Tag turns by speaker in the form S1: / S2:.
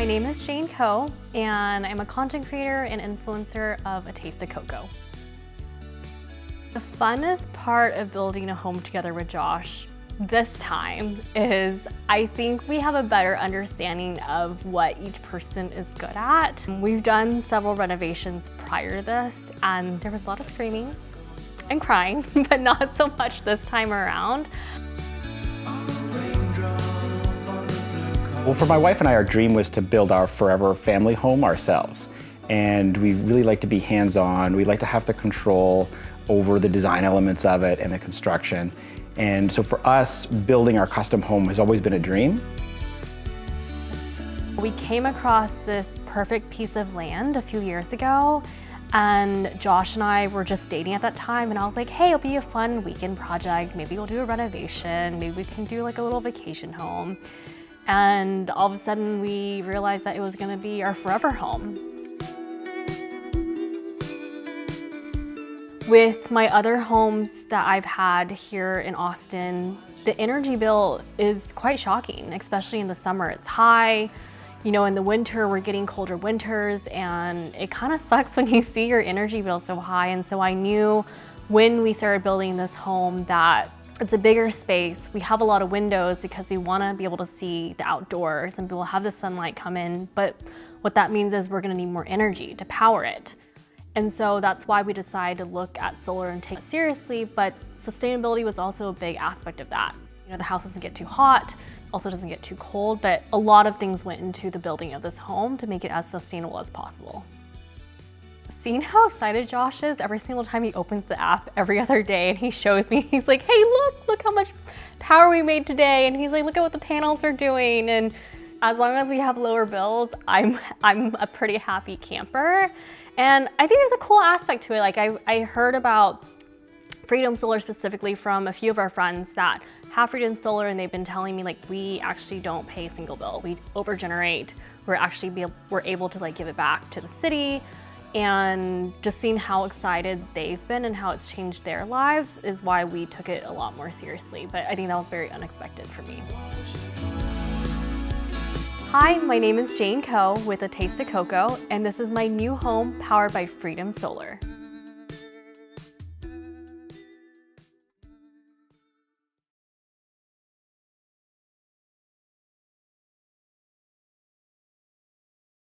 S1: My name is Jane Coe, and I'm a content creator and influencer of A Taste of Cocoa. The funnest part of building a home together with Josh this time is I think we have a better understanding of what each person is good at. We've done several renovations prior to this, and there was a lot of screaming and crying, but not so much this time around.
S2: Well, for my wife and I, our dream was to build our forever family home ourselves. And we really like to be hands-on. We like to have the control over the design elements of it and the construction. And so for us, building our custom home has always been a dream.
S1: We came across this perfect piece of land a few years ago, and Josh and I were just dating at that time, and I was like, hey, it'll be a fun weekend project. Maybe we'll do a renovation. Maybe we can do like a little vacation home. And all of a sudden we realized that it was gonna be our forever home. With my other homes that I've had here in Austin, the energy bill is quite shocking, especially in the summer. It's high. You know, in the winter, we're getting colder winters, and it kind of sucks when you see your energy bill so high. And so I knew when we started building this home that it's a bigger space. We have a lot of windows because we want to be able to see the outdoors and we'll have the sunlight come in. But what that means is we're going to need more energy to power it. And so that's why we decided to look at solar and take it seriously, but sustainability was also a big aspect of that. You know, the house doesn't get too hot, also doesn't get too cold, but a lot of things went into the building of this home to make it as sustainable as possible. Seeing how excited Josh is every single time he opens the app every other day and he shows me, he's like, hey, look how much power we made today. And he's like, look at what the panels are doing. And as long as we have lower bills, I'm a pretty happy camper. And I think there's a cool aspect to it. Like I heard about Freedom Solar specifically from a few of our friends that have Freedom Solar, and they've been telling me like, we actually don't pay a single bill. We overgenerate. We're able to like give it back to the city. And just seeing how excited they've been and how it's changed their lives is why we took it a lot more seriously. But I think that was very unexpected for me. Hi, my name is Jane Coe with A Taste of Cocoa, and this is my new home powered by Freedom Solar.